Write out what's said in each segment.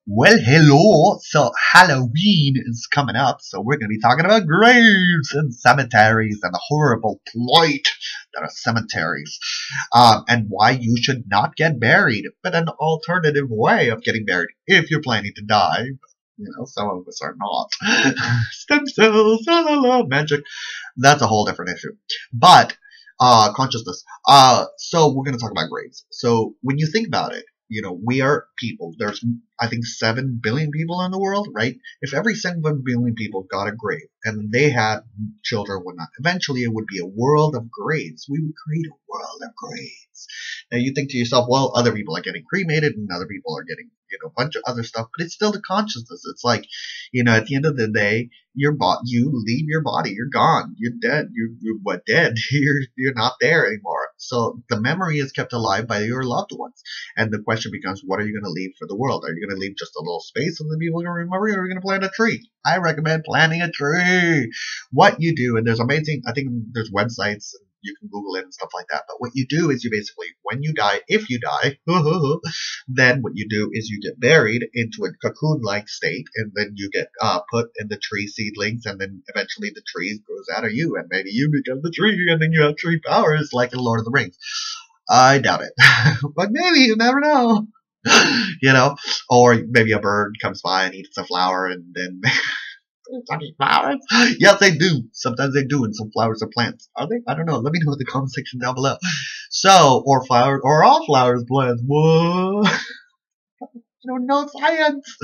Well, hello. So Halloween is coming up, so we're going to be talking about graves and cemeteries and the horrible plight that are cemeteries, and why you should not get buried, but an alternative way of getting buried if you're planning to die. Some of us are not. Stem cells, la la la, magic. That's a whole different issue. But consciousness. So we're going to talk about graves. So when you think about it, we are people. There's, I think, 7 billion people in the world, right? If every 7 billion people got a grave and they had children and whatnot, eventually it would be a world of graves. We would create a world of graves. Now you think to yourself, well, other people are getting cremated and other people are getting, a bunch of other stuff, but it's still the consciousness. It's like, at the end of the day, you leave your body, you're gone, you're dead, you're what, dead, you're not there anymore. So the memory is kept alive by your loved ones. And the question becomes, what are you going to leave for the world? Are you going to leave just a little space and the people are going to remember you, or are you going to plant a tree? I recommend planting a tree. What you do, and there's amazing, I think there's websites, you can Google it and stuff like that. But what you do is you basically, when you die, if you die, then what you do is you get buried into a cocoon-like state, and then you get put in the tree seedlings, and then eventually the tree grows out of you, and maybe you become the tree, and then you have tree powers like in Lord of the Rings. I doubt it. But maybe, you never know. Or maybe a bird comes by and eats a flower, and then flowers? Yes, they do. Sometimes they do, and some flowers are plants. Are they? I don't know. Let me know in the comment section down below. So, or flowers, or all flowers plants. What? I don't know science.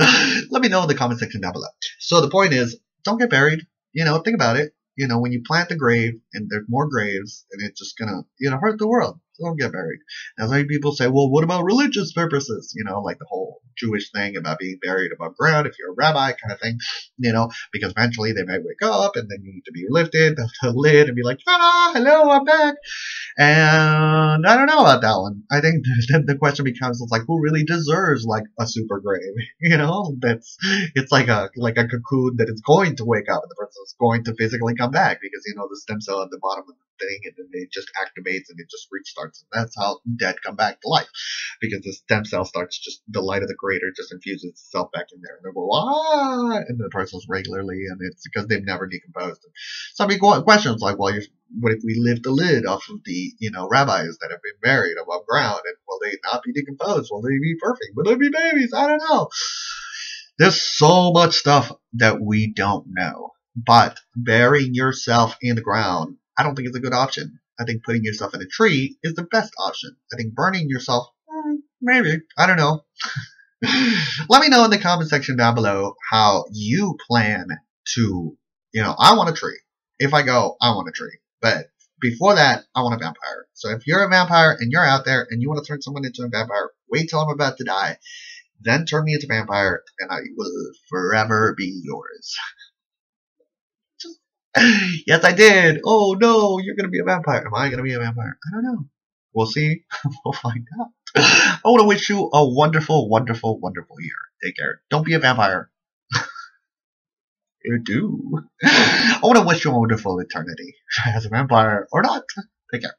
Let me know in the comment section down below. So the point is, don't get buried. Think about it. When you plant the grave and there's more graves, and it's just gonna, hurt the world. So don't get buried. Now, some people say, well, what about religious purposes? Like the whole Jewish thing about being buried above ground if you're a rabbi kind of thing, because eventually they may wake up and then you need to be lifted to the lid and be like, hello, I'm back. And I don't know about that one. I think then the question becomes, it's like, who really deserves like a super grave? It's like a cocoon that is going to wake up and the person is going to physically come back because the stem cell at the bottom of the thing, and then it just activates and it just restarts, and that's how dead come back to life, because the stem cell starts, just the light of the creator just infuses itself back in there, and they go, and the person's regularly, and it's because they've never decomposed. And some questions like, well, what if we lift the lid off of the rabbis that have been buried above ground, and will they not be decomposed? Will they be perfect? Will they be babies? I don't know. There's so much stuff that we don't know. But burying yourself in the ground, I don't think it's a good option. I think putting yourself in a tree is the best option. I think burning yourself, maybe. I don't know. Let me know in the comment section down below how you plan to, I want a tree. If I go, I want a tree. But before that, I want a vampire. So if you're a vampire and you're out there and you want to turn someone into a vampire, wait till I'm about to die. Then turn me into a vampire, and I will forever be yours. Yes, I did. Oh no, you're gonna be a vampire. Am I gonna be a vampire? I don't know. We'll see. We'll find out. I want to wish you a wonderful, wonderful, wonderful year. Take care. Don't be a vampire. You do. I want to wish you a wonderful eternity as a vampire or not. Take care.